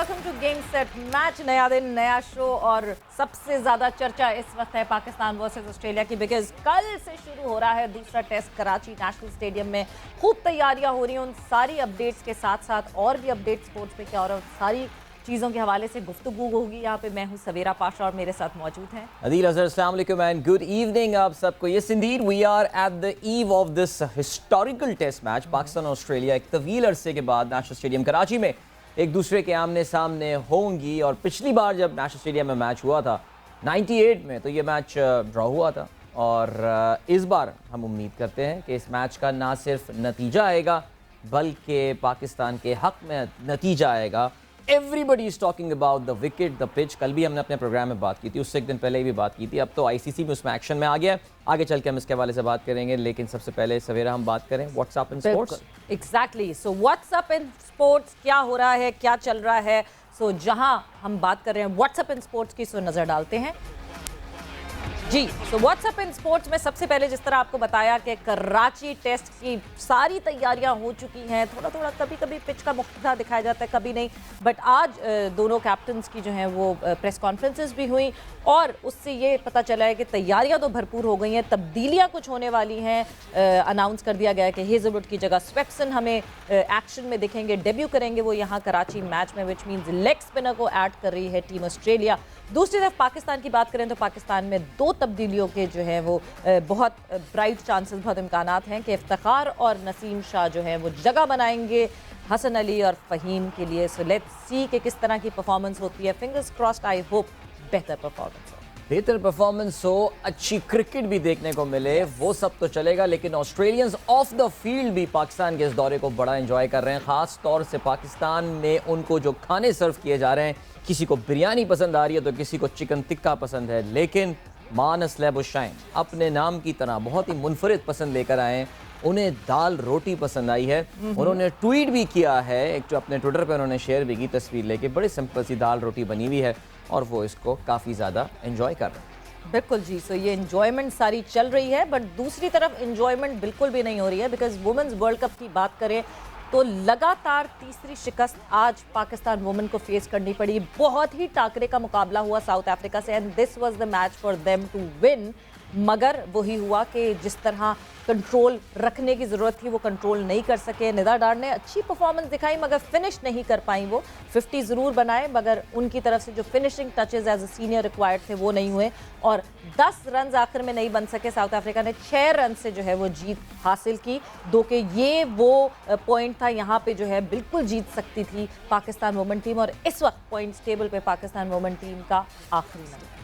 Welcome to game set match. नया दिन, नया शो और सबसे ज़्यादा चर्चा इस वक्त है पाकिस्तान वर्सेस ऑस्ट्रेलिया की, बिकॉज कल से शुरू हो रहा है दूसरा टेस्ट कराची नेशनल स्टेडियम में। खूब तैयारियां हो रही हैं। उन सारी अपडेट्स के साथ साथ और भी अपडेट स्पोर्ट्स पे क्या हो रहा है, सारी चीज़ों के हवाले से गुफ्तगू होगी। यहाँ पे मैं हूँ सवेरा पाशा और मेरे साथ मौजूद हैं अदील अजहर। अस्सलाम वालेकुम एंड गुड इवनिंग आप सबको। Yes indeed we are at the eve of this historical test match. Pakistan और ऑस्ट्रेलिया एक तवील अरसे के बाद नेशनल स्टेडियम कराची में एक दूसरे के आमने सामने होंगी। और पिछली बार जब नेशनल स्टेडियम में मैच हुआ था 98 में, तो ये मैच ड्रॉ हुआ था। और इस बार हम उम्मीद करते हैं कि इस मैच का ना सिर्फ नतीजा आएगा बल्कि पाकिस्तान के हक में नतीजा आएगा। Everybody is talking about the wicket, the pitch. कल भी हमने अपने प्रोग्राम में बात की थी, उससे एक दिन पहले भी बात की थी। अब तो आईसीसी भी उसमें एक्शन में आ गया है। आगे चल के हम इसके हवाले से बात करेंगे, लेकिन सबसे पहले सवेरा हम बात करें WhatsApp in sports. Exactly, so WhatsApp in sports क्या हो रहा है, क्या चल रहा है। सो जहां हम बात कर रहे हैं व्हाट्सएप इन स्पोर्ट्स की, सो नजर डालते हैं जी। सो व्हाट्सएप इन स्पोर्ट्स में सबसे पहले जिस तरह आपको बताया कि कराची टेस्ट की सारी तैयारियां हो चुकी हैं। थोड़ा थोड़ा कभी कभी पिच का मुख्तलिफ दिखाया जाता है, कभी नहीं। बट आज दोनों कैप्टन्स की जो हैं वो प्रेस कॉन्फ्रेंसेस भी हुई और उससे ये पता चला है कि तैयारियां तो भरपूर हो गई हैं। तब्दीलियां कुछ होने वाली हैं। अनाउंस कर दिया गया है कि हेजलवुड की जगह स्वेक्सन हमें एक्शन में दिखेंगे, डेब्यू करेंगे वो यहाँ कराची मैच में, विच मीन्स लेग स्पिनर को ऐड कर रही है टीम ऑस्ट्रेलिया। दूसरी तरफ पाकिस्तान की बात करें तो पाकिस्तान में दो तब्दीलियों के जो है वो बहुत ब्राइट चांसेस, बहुत इम्कानात हैं कि इफ्तिखार और नसीम शाह जो है वो जगह बनाएंगे हसन अली और फ़हीम के लिए। सो लेट्स सी कि किस तरह की परफॉर्मेंस होती है। फिंगर्स क्रॉस्ड, आई होप बेहतर परफॉर्मेंस हो, बेहतर परफॉर्मेंस हो, अच्छी क्रिकेट भी देखने को मिले, वो सब तो चलेगा। लेकिन ऑस्ट्रेलियंस ऑफ द फील्ड भी पाकिस्तान के इस दौरे को बड़ा एंजॉय कर रहे हैं। ख़ास तौर से पाकिस्तान में उनको जो खाने सर्व किए जा रहे हैं, किसी को बिरयानी पसंद आ रही है तो किसी को चिकन टिक्का पसंद है, लेकिन मान स्लैब शाइन अपने नाम की तरह बहुत ही मुनफरिद पसंद लेकर आए हैं। उन्हें दाल रोटी पसंद आई है। उन्होंने ट्वीट भी किया है, एक जो अपने ट्विटर पर उन्होंने शेयर भी की तस्वीर लेके। बड़ी सिंपल सी दाल रोटी बनी हुई है और वो इसको काफ़ी ज़्यादा एंजॉय कर रहे हैं। बिल्कुल जी। सो ये एंजॉयमेंट सारी चल रही है, बट दूसरी तरफ एंजॉयमेंट बिल्कुल भी नहीं हो रही है, बिकॉज वुमेंस वर्ल्ड कप की बात करें तो लगातार तीसरी शिकस्त आज पाकिस्तान वुमेन को फेस करनी पड़ी। बहुत ही टाकरे का मुकाबला हुआ साउथ अफ्रीका से and this was the match for them to win. मगर वही हुआ कि जिस तरह कंट्रोल रखने की ज़रूरत थी वो कंट्रोल नहीं कर सके। निदा डार ने अच्छी परफॉर्मेंस दिखाई मगर फिनिश नहीं कर पाई। वो 50 ज़रूर बनाए मगर उनकी तरफ से जो finishing touches as a senior required थे वो नहीं हुए और 10 रन आखिर में नहीं बन सके। साउथ अफ्रीका ने 6 रन से जो है वो जीत हासिल की। दो कि ये वो पॉइंट था यहाँ पे जो है बिल्कुल जीत सकती थी पाकिस्तान वुमेन टीम और इस वक्त पॉइंट्स टेबल पे पाकिस्तान वुमेन टीम का आखिरी नंबर।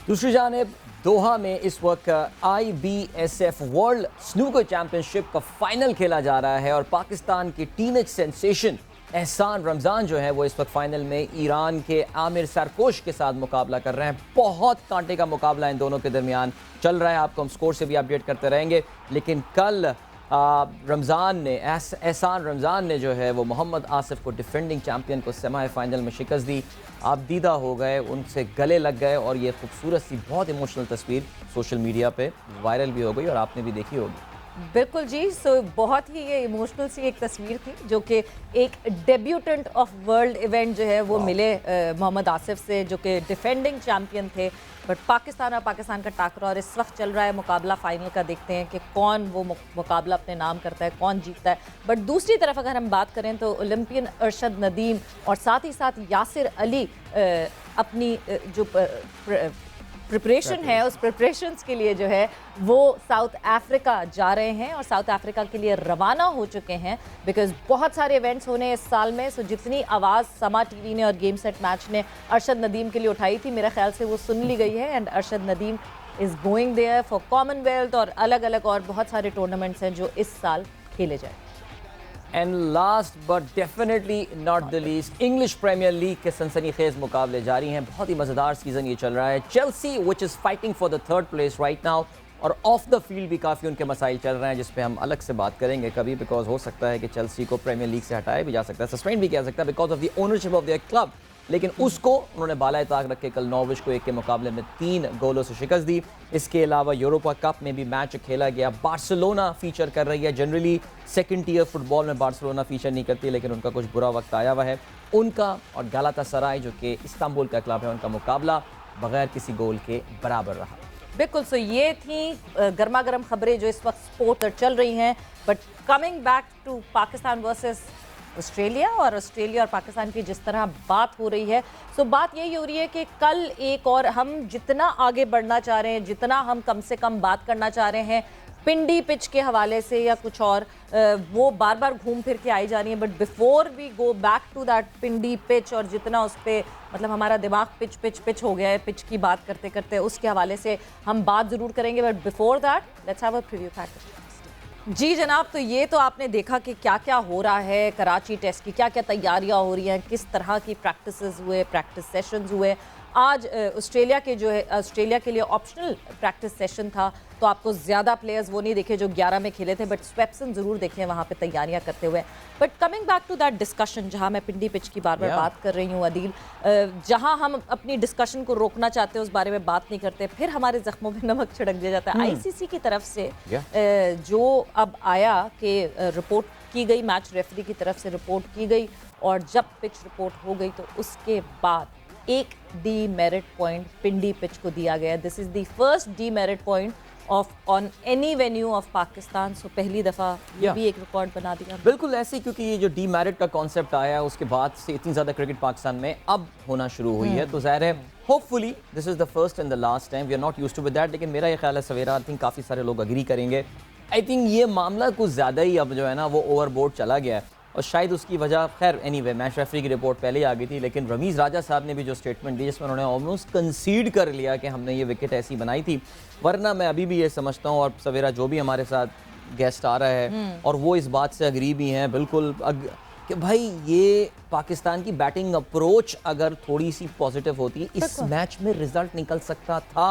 दूसरी जानिब दोहा में इस वक्त IBSF वर्ल्ड स्नूकर चैंपियनशिप का फाइनल खेला जा रहा है और पाकिस्तान की टीनेज सेंसेशन एहसान रमज़ान जो है वो इस वक्त फाइनल में ईरान के आमिर सरकोश के साथ मुकाबला कर रहे हैं। बहुत कांटे का मुकाबला इन दोनों के दरमियान चल रहा है। आपको हम स्कोर से भी अपडेट करते रहेंगे। लेकिन कल एहसान रमज़ान ने जो है वो मोहम्मद आसिफ को, डिफेंडिंग चैंपियन को, सेमीफाइनल में शिकस्त दी। आप दीदा हो गए, उनसे गले लग गए और ये खूबसूरत सी बहुत इमोशनल तस्वीर सोशल मीडिया पे वायरल भी हो गई और आपने भी देखी होगी। बिल्कुल जी। सो बहुत ही ये इमोशनल सी एक तस्वीर थी जो कि एक डेब्यूटेंट ऑफ वर्ल्ड इवेंट जो है वो मिले मोहम्मद आसिफ से, जो कि डिफेंडिंग चैंपियन थे। बट पाकिस्तान और पाकिस्तान का टाकरा और इस वक्त चल रहा है मुकाबला फाइनल का। देखते हैं कि कौन वो मुकाबला अपने नाम करता है, कौन जीतता है। बट दूसरी तरफ अगर हम बात करें तो ओलंपियन अरशद नदीम और साथ ही साथ यासिर अली अपनी जो प्रिपरेशन है उस प्रिपरेशंस के लिए जो है वो साउथ अफ्रीका जा रहे हैं और साउथ अफ्रीका के लिए रवाना हो चुके हैं। बिकॉज बहुत सारे इवेंट्स होने इस साल में। सो जितनी आवाज़ समा टीवी ने और गेम सेट मैच ने अरशद नदीम के लिए उठाई थी, मेरे ख्याल से वो सुन ली गई है। And Arshad Nadeem is going there for Commonwealth और अलग अलग और बहुत सारे टूर्नामेंट्स हैं जो इस साल खेले जाए। And last but definitely not the least, English Premier League के सनसनीखेज मुकाबले जारी हैं। बहुत ही मज़ेदार सीज़न ये चल रहा है। Chelsea which is fighting for the third place right now और ऑफ द फील्ड भी काफ़ी उनके मसाइल चल रहे हैं, जिस पे हम अलग से बात करेंगे कभी। बिकॉज हो सकता है कि चेल्सी को प्रीमियर लीग से हटाया भी जा सकता है, सस्पेंड भी किया जा सकता है because of the ownership of their club. लेकिन उसको उन्होंने बाला ताक रख के कल नॉर्विच को 1 के मुकाबले में 3 गोलों से शिकस्त दी। इसके अलावा यूरोपा कप में भी मैच खेला गया। बार्सिलोना फीचर कर रही है। जनरली सेकंड टियर फुटबॉल में बार्सिलोना फीचर नहीं करती, लेकिन उनका कुछ बुरा वक्त आया हुआ है। उनका और गलातासराय जो कि इस्तांबुल का क्लब है, उनका मुकाबला बगैर किसी गोल के बराबर रहा। बिल्कुल। सो ये थी गर्मा गर्म खबरें जो इस वक्त स्पोर्ट पर चल रही हैं। But coming back to Pakistan versus Australia, और ऑस्ट्रेलिया और पाकिस्तान की जिस तरह बात हो रही है, सो बात यही हो रही है कि कल एक और हम जितना आगे बढ़ना चाह रहे हैं, जितना हम कम से कम बात करना चाह रहे हैं पिंडी पिच के हवाले से या कुछ और, वो बार बार घूम फिर के आई जा रही है। But before we go back to that Pindi pitch, और जितना उस पर मतलब हमारा दिमाग पिच पिच पिच हो गया है पिच की बात करते करते, उसके हवाले से हम बात ज़रूर करेंगे। But before that let's have a preview package. जी जनाब, तो ये तो आपने देखा कि क्या क्या हो रहा है कराची टेस्ट की, क्या क्या तैयारियां हो रही हैं, किस तरह की प्रैक्टिसेस हुए, प्रैक्टिस सेशंस हुए। आज ऑस्ट्रेलिया के जो है ऑस्ट्रेलिया के लिए ऑप्शनल प्रैक्टिस सेशन था, तो आपको ज़्यादा प्लेयर्स वो नहीं देखे जो 11 में खेले थे, बट स्वेप्सन ज़रूर देखे वहाँ पे तैयारियां करते हुए। But coming back to that discussion, जहाँ मैं पिंडी पिच की बार बार बात कर रही हूँ अदील, जहाँ हम अपनी डिस्कशन को रोकना चाहते हैं उस बारे में बात नहीं करते, फिर हमारे जख्मों में नमक छिड़क दिया जाता है। ICC की तरफ से जो अब आया कि रिपोर्ट की गई, मैच रेफरी की तरफ से रिपोर्ट की गई, और जब पिच रिपोर्ट हो गई तो उसके बाद एक डीमेरिट पॉइंट पिंडी पिच को दिया गया। This is the first demerit point of on any venue of Pakistan. So पहली दफ़ा ये भी एक रिकॉर्ड बना दिया। बिल्कुल ऐसे, क्योंकि ये जो डीमेरिट का कॉन्सेप्ट आया उसके बाद से इतनी ज़्यादा क्रिकेट पाकिस्तान में अब होना शुरू हुई है, तो ज़ाहिर है hopefully this is the first and the last time. We are not used to with that, लेकिन मेरा ये ख्याल है सवेरा, आई थिंक काफ़ी सारे लोग अग्री करेंगे। आई थिंक ये मामला कुछ ज़्यादा ही अब जो है ना वो ओवरबोर्ड चला गया है, और शायद उसकी वजह खैर एनीवे मैच रेफरी की रिपोर्ट पहले ही आ गई थी, लेकिन रमीज़ राजा साहब ने भी जो स्टेटमेंट दी जिसमें उन्होंने ऑलमोस्ट कंसीड कर लिया कि हमने ये विकेट ऐसी बनाई थी। वरना मैं अभी भी ये समझता हूँ, और सवेरा जो भी हमारे साथ गेस्ट आ रहा है और वो इस बात से अग्री भी हैं बिल्कुल कि भाई ये पाकिस्तान की बैटिंग अप्रोच अगर थोड़ी सी पॉजिटिव होती, इस मैच में रिजल्ट निकल सकता था।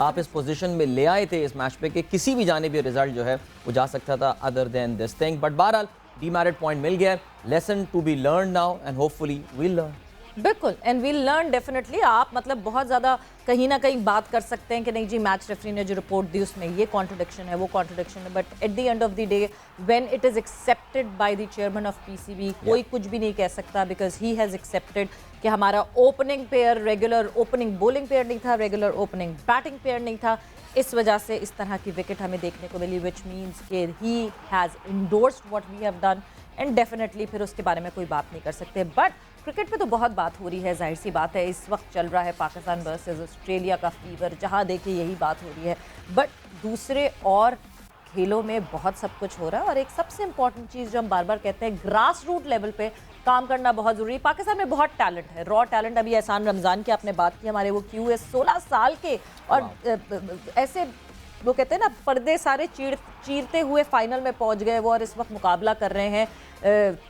आप इस पोजीशन में ले आए थे इस मैच पे कि किसी भी जाने भी रिजल्ट जो है वो जा सकता था other than this thing. But बहरहाल डीमेरिट पॉइंट मिल गया, lesson to be learn now and hopefully we'll learn. बिल्कुल, एंड वील लर्न डेफिनेटली। आप मतलब बहुत ज़्यादा कहीं ना कहीं बात कर सकते हैं कि नहीं जी मैच रेफरी ने जो रिपोर्ट दी उसमें ये कॉन्ट्रडिक्शन है, वो कॉन्ट्रडिक्शन है, but at the end of the day when it is accepted by the chairman of PCB, कोई कुछ भी नहीं कह सकता, बिकॉज ही हैज़ एक्सेप्टेड कि हमारा opening pair regular opening bowling pair नहीं था, रेगुलर ओपनिंग बैटिंग पेयर नहीं था। इस वजह से इस तरह की विकेट हमें देखने को मिली, विच मीन्स कि he has endorsed what we have done, and definitely फिर उसके बारे में कोई बात नहीं कर सकते। बट क्रिकेट पे तो बहुत बात हो रही है, जाहिर सी बात है। इस वक्त चल रहा है पाकिस्तान वर्सेस ऑस्ट्रेलिया का फीवर, जहां देखिए यही बात हो रही है। बट दूसरे और खेलों में बहुत सब कुछ हो रहा है, और एक सबसे इंपॉर्टेंट चीज़ जो हम बार बार कहते हैं, ग्रास रूट लेवल पे काम करना बहुत ज़रूरी है। पाकिस्तान में बहुत टैलेंट है, रॉ टैलेंट। अभी एहसान रमज़ान की आपने बात की, हमारे वो QS 16 साल के, और ऐसे वो कहते हैं ना पर्दे सारे चीरते हुए फाइनल में पहुंच गए वो, और इस वक्त मुकाबला कर रहे हैं।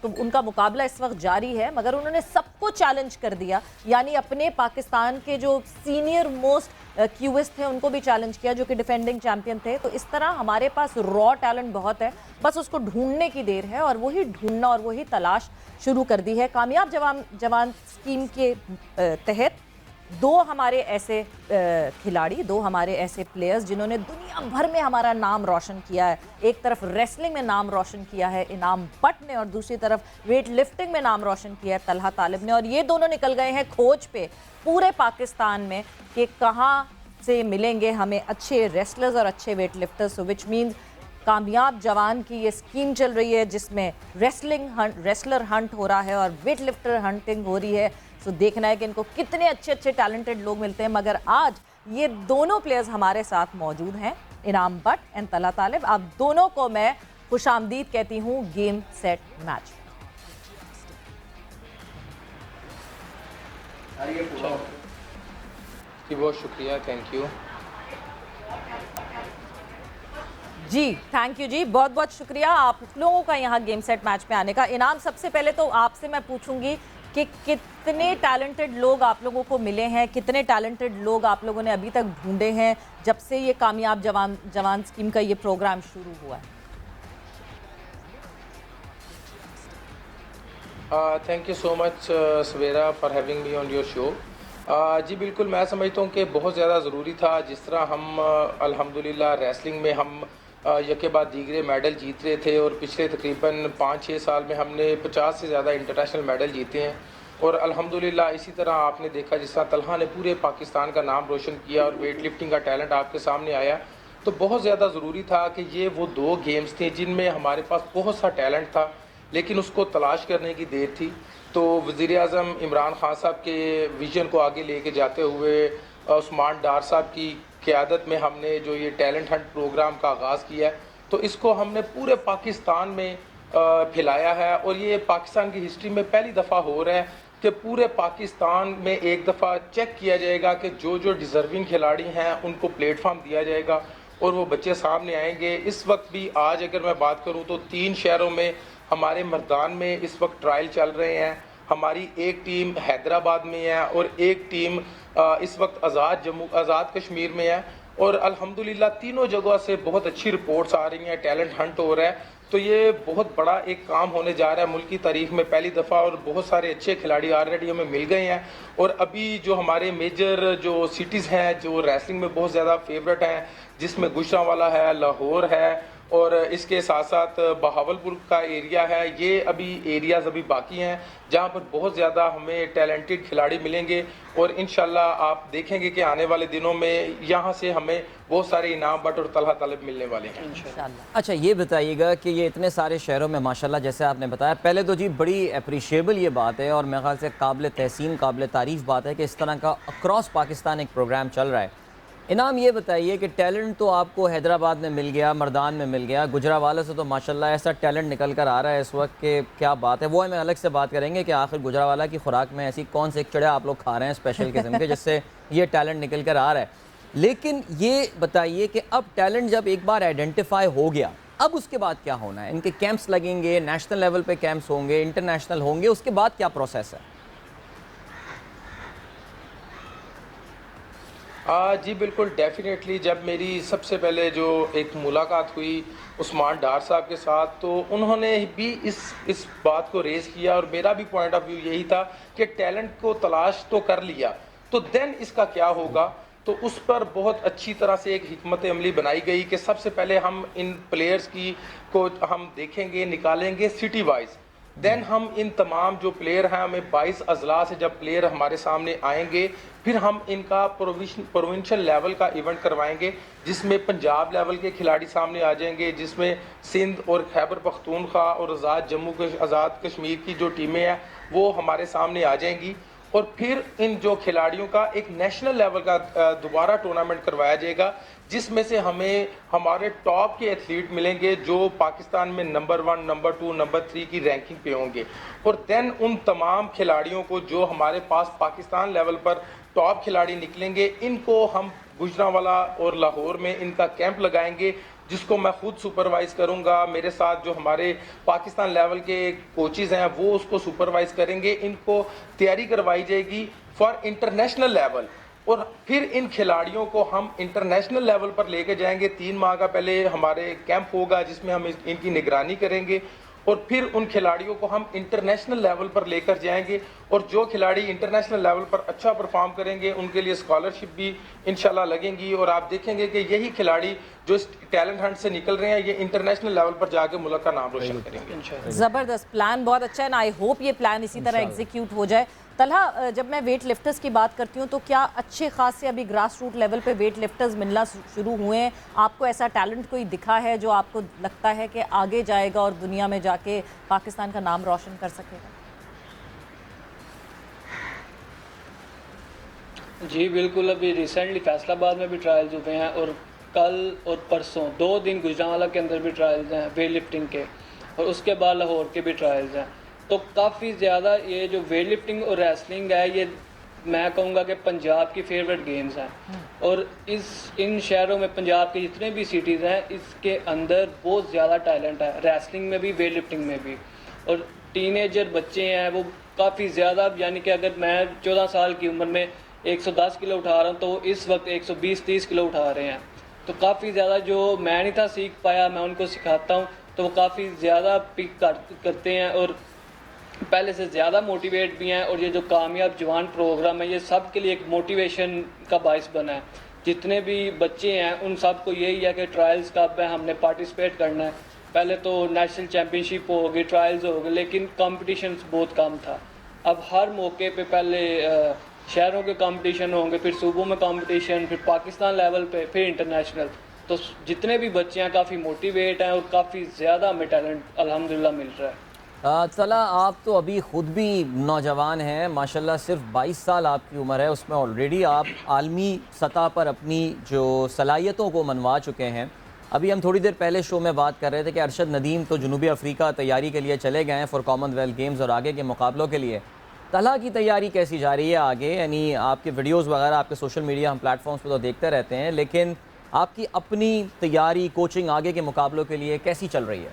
तो उनका मुकाबला इस वक्त जारी है, मगर उन्होंने सबको चैलेंज कर दिया, यानी अपने पाकिस्तान के जो सीनियर मोस्ट QS थे उनको भी चैलेंज किया, जो कि डिफेंडिंग चैंपियन थे। तो इस तरह हमारे पास रॉ टैलेंट बहुत है, बस उसको ढूंढने की देर है, और वही ढूंढना और वही तलाश शुरू कर दी है। कामयाब जवान स्कीम के तहत दो हमारे ऐसे खिलाड़ी, दो हमारे ऐसे प्लेयर्स जिन्होंने दुनिया भर में हमारा नाम रोशन किया है। एक तरफ रेसलिंग में नाम रोशन किया है इनाम बट ने, और दूसरी तरफ वेट लिफ्टिंग में नाम रोशन किया है तलहा तालिब ने, और ये दोनों निकल गए हैं खोज पे पूरे पाकिस्तान में कि कहाँ से मिलेंगे हमें अच्छे रेसलर्स और अच्छे weight lifters. So which means कामयाब जवान की ये स्कीम चल रही है जिसमें रेसलर हंट हो रहा है और वेट लिफ्टर हंटिंग हो रही है। सो देखना है कि इनको कितने अच्छे अच्छे टैलेंटेड लोग मिलते हैं। मगर आज ये दोनों प्लेयर्स हमारे साथ मौजूद हैं, इनाम बट एंड तलहा तालिब। आप दोनों को मैं खुशामदीद कहती हूँ गेम सेट मैच। बहुत शुक्रिया, थैंक यू जी, थैंक यू जी, बहुत बहुत शुक्रिया आप लोगों का यहाँ गेम सेट मैच में आने का। इनाम, सबसे पहले तो आपसे मैं पूछूंगी कि कितने टैलेंटेड लोग आप लोगों को मिले हैं, कितने टैलेंटेड लोग आप लोगों ने अभी तक ढूंढे हैं जब से ये कामयाब जवान स्कीम का ये प्रोग्राम शुरू हुआ है? Thank you so much Savera for having me on your show. जी बिल्कुल, मैं समझता हूँ कि बहुत ज़्यादा ज़रूरी था। जिस तरह हम अल्हम्दुलिल्लाह रेसलिंग में हम यके बाद दीगरे मेडल जीत रहे थे और पिछले तकरीबन 5-6 साल में हमने 50 से ज़्यादा इंटरनेशनल मेडल जीते हैं। और अल्हम्दुलिल्लाह इसी तरह आपने देखा जिस तरह तलहा ने पूरे पाकिस्तान का नाम रोशन किया और वेट लिफ्टिंग का टैलेंट आपके सामने आया, तो बहुत ज़्यादा ज़रूरी था कि ये वो 2 गेम्स थे जिनमें हमारे पास बहुत सा टैलेंट था, लेकिन उसको तलाश करने की देर थी। तो वज़ीर-ए-आज़म इमरान खान साहब के विज़न को आगे लेके जाते हुए उस्मान डार साहब की क़यादत में हमने जो ये टैलेंट हंट प्रोग्राम का आगाज़ किया है, तो इसको हमने पूरे पाकिस्तान में फैलाया है। और ये पाकिस्तान की हिस्ट्री में पहली दफ़ा हो रहा है कि पूरे पाकिस्तान में एक दफ़ा चेक किया जाएगा कि जो जो डिज़र्विंग खिलाड़ी हैं उनको प्लेटफॉर्म दिया जाएगा और वो बच्चे सामने आएंगे। इस वक्त भी आज अगर मैं बात करूं तो 3 शहरों में हमारे मर्दान में इस वक्त ट्रायल चल रहे हैं। हमारी एक टीम हैदराबाद में है और एक टीम इस वक्त आज़ाद कश्मीर में है। और अल्हम्दुलिल्लाह तीनों जगह से बहुत अच्छी रिपोर्ट्स आ रही हैं, टैलेंट हंट हो रहा है। तो ये बहुत बड़ा एक काम होने जा रहा है मुल्क की तारीख में पहली दफ़ा, और बहुत सारे अच्छे खिलाड़ी ऑलरेडी हमें मिल गए हैं। और अभी जो हमारे मेजर जो सिटीज़ हैं जो रेसलिंग में बहुत ज़्यादा फेवरेट हैं, जिसमें गुजरांवाला है, लाहौर है और इसके साथ साथ बहावलपुर का एरिया है, ये अभी एरियाज़ अभी बाकी हैं जहाँ पर बहुत ज़्यादा हमें टैलेंटेड खिलाड़ी मिलेंगे। और इंशाल्लाह आप देखेंगे कि आने वाले दिनों में यहाँ से हमें बहुत सारे इनाम बट और तलहा तलब मिलने वाले हैं इंशाल्लाह। अच्छा, ये बताइएगा कि ये इतने सारे शहरों में माशाल्लाह जैसे आपने बताया, पहले तो जी बड़ी अप्रिशिएबल ये बात है और मेरे ख्याल से काबिल तहसीन काबिल तारीफ़ बात है कि इस तरह का अक्रॉस पाकिस्तान एक प्रोग्राम चल रहा है। इनाम ये बताइए कि टैलेंट तो आपको हैदराबाद में मिल गया, मर्दान में मिल गया, गुजरांवाला से तो माशाल्लाह ऐसा टैलेंट निकल कर आ रहा है इस वक्त कि क्या बात है। वो हमें अलग से बात करेंगे कि आखिर गुजरांवाला की खुराक में ऐसी कौन से चिड़े आप लोग खा रहे हैं स्पेशल किस्म के जिससे ये टैलेंट निकल कर आ रहा है। लेकिन ये बताइए कि अब टैलेंट जब एक बार आइडेंटिफाई हो गया, अब उसके बाद क्या होना है? इनके कैंप्स लगेंगे, नेशनल लेवल पे कैंप्स होंगे, इंटरनेशनल होंगे, उसके बाद क्या प्रोसेस है? जी बिल्कुल, डेफिनेटली जब मेरी सबसे पहले जो एक मुलाकात हुई उस्मान डार साहब के साथ, तो उन्होंने भी इस बात को रेज़ किया और मेरा भी पॉइंट ऑफ व्यू यही था कि टैलेंट को तलाश तो कर लिया, तो देन इसका क्या होगा। तो उस पर बहुत अच्छी तरह से एक हिकमत अमली बनाई गई कि सबसे पहले हम इन प्लेयर्स को हम देखेंगे, निकालेंगे सिटी वाइज। देन हम इन तमाम जो प्लेयर हैं, हमें 22 अजला से जब प्लेयर हमारे सामने आएंगे, फिर हम इनका प्रोविंशियल लेवल का इवेंट करवाएंगे जिसमें पंजाब लेवल के खिलाड़ी सामने आ जाएंगे, जिसमें सिंध और खैबर पख्तूनख्वा और आज़ाद कश्मीर की जो टीमें हैं वो हमारे सामने आ जाएंगी। और फिर इन जो खिलाड़ियों का एक नेशनल लेवल का दोबारा टूर्नामेंट करवाया जाएगा जिसमें से हमें हमारे टॉप के एथलीट मिलेंगे जो पाकिस्तान में नंबर 1, नंबर 2, नंबर 3 की रैंकिंग पे होंगे। और देन उन तमाम खिलाड़ियों को जो हमारे पास पाकिस्तान लेवल पर टॉप खिलाड़ी निकलेंगे, इनको हम गुजरांवाला और लाहौर में इनका कैंप लगाएंगे जिसको मैं खुद सुपरवाइज़ करूंगा। मेरे साथ जो हमारे पाकिस्तान लेवल के कोचेज़ हैं वो उसको सुपरवाइज़ करेंगे। इनको तैयारी करवाई जाएगी फॉर इंटरनेशनल लेवल और फिर इन खिलाड़ियों को हम इंटरनेशनल लेवल पर लेके जाएंगे। 3 माह का पहले हमारे कैंप होगा जिसमें हम इनकी निगरानी करेंगे और फिर उन खिलाड़ियों को हम इंटरनेशनल लेवल पर लेकर जाएंगे। और जो खिलाड़ी इंटरनेशनल लेवल पर अच्छा परफॉर्म करेंगे उनके लिए स्कॉलरशिप भी इंशाल्लाह लगेंगी। और आप देखेंगे कि यही खिलाड़ी जो इस टैलेंट हंट से निकल रहे हैं ये इंटरनेशनल लेवल पर जाके मुल्क का नाम रोशन करेंगे। ज़बरदस्त प्लान, बहुत अच्छा है ना। आई होप ये प्लान इसी तरह एग्जीक्यूट हो जाए। तलहा, जब मैं वेट लिफ्टर्स की बात करती हूँ तो क्या अच्छे खास से अभी ग्रास रूट लेवल पे वेट लिफ्टर्स मिलना शुरू हुए हैं? आपको ऐसा टैलेंट कोई दिखा है जो आपको लगता है कि आगे जाएगा और दुनिया में जाके पाकिस्तान का नाम रोशन कर सकेगा? जी बिल्कुल, अभी रिसेंटली फैसलाबाद में भी ट्रायल्स हुए हैं और कल और परसों 2 दिन गुजरांवाला के अंदर भी ट्रायल्स हैं वेट लिफ्टिंग के, और उसके बाद लाहौर के भी ट्रायल्स हैं। तो काफ़ी ज़्यादा ये जो वेट लिफ्टिंग और रेसलिंग है ये मैं कहूँगा कि पंजाब की फेवरेट गेम्स हैं। और इन शहरों में पंजाब के जितने भी सिटीज़ हैं इसके अंदर बहुत ज़्यादा टैलेंट है, रेसलिंग में भी वेट लिफ्टिंग में भी। और टीनेजर बच्चे हैं वो काफ़ी ज़्यादा, यानी कि अगर मैं 14 साल की उम्र में 110 किलो उठा रहा हूँ तो इस वक्त 120-130 किलो उठा रहे हैं। तो काफ़ी ज़्यादा जो मैं नहीं था सीख पाया मैं उनको सिखाता हूँ तो वो काफ़ी ज़्यादा पिक करते हैं। और पहले से ज़्यादा मोटिवेट भी हैं, और ये जो कामयाब जवान प्रोग्राम है ये सब के लिए एक मोटिवेशन का बायस बना है। जितने भी बच्चे हैं उन सब को यही है कि ट्रायल्स कब है, हमने पार्टिसिपेट करना है। पहले तो नेशनल चैम्पियनशिप हो गई, ट्रायल्स हो गए, लेकिन कंपटीशन बहुत कम था। अब हर मौके पे पहले शहरों के कंपटीशन होंगे, फिर सूबों में कंपटीशन, फिर पाकिस्तान लेवल पे, फिर इंटरनेशनल। तो जितने भी बच्चे हैं काफ़ी मोटिवेट हैं और काफ़ी ज़्यादा हमें टैलेंट अल्हम्दुलिल्लाह मिल रहा है। तला, आप तो अभी ख़ुद भी नौजवान हैं माशाल्लाह, सिर्फ 22 साल आपकी उम्र है, उसमें ऑलरेडी आप आलमी सतह पर अपनी जो सलाहियतों को मनवा चुके हैं। अभी हम थोड़ी देर पहले शो में बात कर रहे थे कि अरशद नदीम तो जनूबी अफ्रीका तैयारी के लिए चले गए हैं फॉर कॉमनवेल्थ गेम्स और आगे के मुकाबलों के लिए। तला की तैयारी कैसी जा रही है आगे? यानी आपके वीडियोस वगैरह आपके सोशल मीडिया हम प्लेटफॉर्म्स पर तो देखते रहते हैं, लेकिन आपकी अपनी तैयारी, कोचिंग आगे के मुकाबलों के लिए कैसी चल रही है?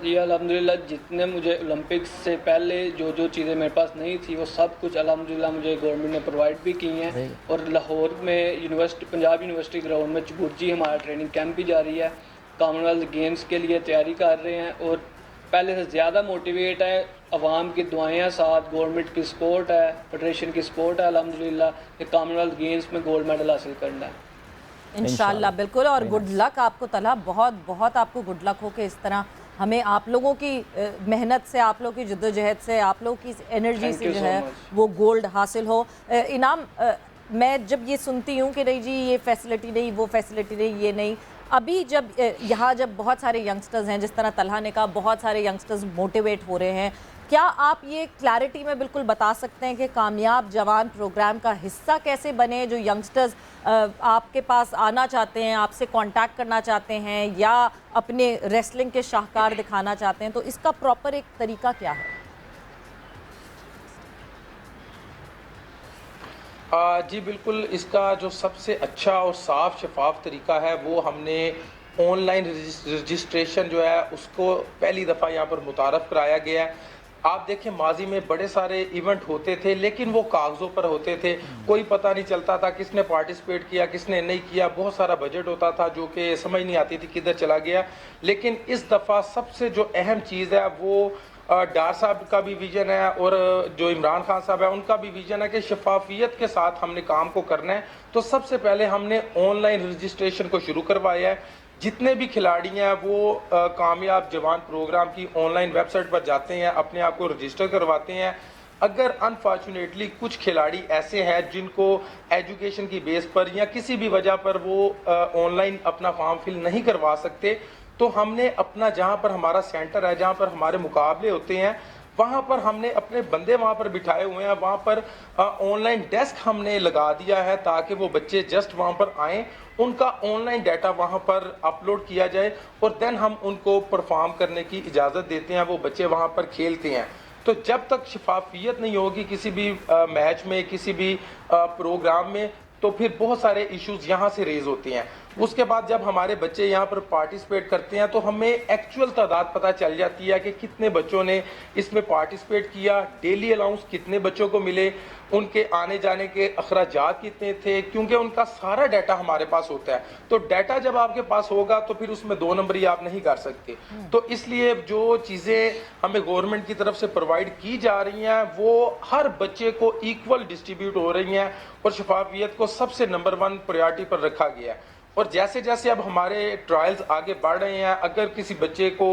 जी अल्हम्दुलिल्लाह, जितने मुझे ओलंपिक्स से पहले जो चीज़ें मेरे पास नहीं थी वो सब कुछ अल्हम्दुलिल्लाह मुझे गवर्नमेंट ने प्रोवाइड भी की हैं। और लाहौर में यूनिवर्सिटी, पंजाब यूनिवर्सिटी ग्राउंड में चबुर्जी हमारा ट्रेनिंग कैंप भी जारी है। कॉमनवेल्थ गेम्स के लिए तैयारी कर रहे हैं और पहले से ज़्यादा मोटिवेट है। अवाम की दुआएं हैं साथ, गवर्नमेंट की सपोर्ट है, फेडरेशन की सपोर्ट है अल्हम्दुलिल्लाह कि कॉमनवेल्थ गेम्स में गोल्ड मेडल हासिल करना है इंशाल्लाह। बिल्कुल, और गुड लक आपको तला, बहुत बहुत आपको गुड लक हो कि इस तरह हमें आप लोगों की मेहनत से, आप लोगों की जद्दोजहद से, आप लोगों की एनर्जी से जो है वो गोल्ड हासिल हो। इनाम, मैं जब ये सुनती हूँ कि नहीं जी ये फैसिलिटी नहीं, वो फैसिलिटी नहीं, ये नहीं, अभी जब यहाँ जब बहुत सारे यंगस्टर्स हैं, जिस तरह तलहा ने कहा, बहुत सारे यंगस्टर्स मोटिवेट हो रहे हैं, क्या आप ये क्लैरिटी में बिल्कुल बता सकते हैं कि कामयाब जवान प्रोग्राम का हिस्सा कैसे बने? जो यंगस्टर्स आपके पास आना चाहते हैं, आपसे कांटेक्ट करना चाहते हैं या अपने रेसलिंग के शाहकार दिखाना चाहते हैं, तो इसका प्रॉपर एक तरीका क्या है? जी बिल्कुल, इसका जो सबसे अच्छा और साफ शफाफ तरीका है वो हमने ऑनलाइन रजिस्ट्रेशन जो है उसको पहली दफ़ा यहाँ पर मुतारफ़ कराया गया है। आप देखें, माजी में बड़े सारे इवेंट होते थे लेकिन वो कागज़ों पर होते थे, कोई पता नहीं चलता था किसने पार्टिसिपेट किया किसने नहीं किया, बहुत सारा बजट होता था जो कि समझ नहीं आती थी किधर चला गया। लेकिन इस दफ़ा सबसे जो अहम चीज़ है वो डार साहब का भी विजन है और जो इमरान खान साहब है उनका भी विजन है कि शफाफियत के साथ हमने काम को करना है। तो सबसे पहले हमने ऑनलाइन रजिस्ट्रेशन को शुरू करवाया है। जितने भी खिलाड़ी हैं वो कामयाब जवान प्रोग्राम की ऑनलाइन वेबसाइट पर जाते हैं, अपने आप को रजिस्टर करवाते हैं। अगर अनफॉर्चुनेटली कुछ खिलाड़ी ऐसे हैं जिनको एजुकेशन की बेस पर या किसी भी वजह पर वो ऑनलाइन अपना फॉर्म फिल नहीं करवा सकते, तो हमने अपना जहां पर हमारा सेंटर है, जहां पर हमारे मुकाबले होते हैं, वहां पर हमने अपने बंदे वहां पर बिठाए हुए हैं। वहां पर ऑनलाइन डेस्क हमने लगा दिया है ताकि वो बच्चे जस्ट वहां पर आएँ, उनका ऑनलाइन डाटा वहां पर अपलोड किया जाए और देन हम उनको परफॉर्म करने की इजाज़त देते हैं। वो बच्चे वहां पर खेलते हैं। तो जब तक शफाफियत नहीं होगी किसी भी मैच में, किसी भी प्रोग्राम में, तो फिर बहुत सारे इश्यूज यहाँ से रेज होते हैं। उसके बाद जब हमारे बच्चे यहाँ पर पार्टिसिपेट करते हैं तो हमें एक्चुअल तादाद पता चल जाती है कि कितने बच्चों ने इसमें पार्टिसिपेट किया, डेली अलाउंस कितने बच्चों को मिले, उनके आने जाने के अखराजात कितने थे, क्योंकि उनका सारा डाटा हमारे पास होता है। तो डाटा जब आपके पास होगा तो फिर उसमें दो नंबरी आप नहीं कर सकते। तो इसलिए जो चीज़ें हमें गवर्नमेंट की तरफ से प्रोवाइड की जा रही हैं वो हर बच्चे को इक्वल डिस्ट्रीब्यूट हो रही हैं और शफाफियत को सबसे नंबर 1 प्रायोरिटी पर रखा गया है। और जैसे जैसे अब हमारे ट्रायल्स आगे बढ़ रहे हैं, अगर किसी बच्चे को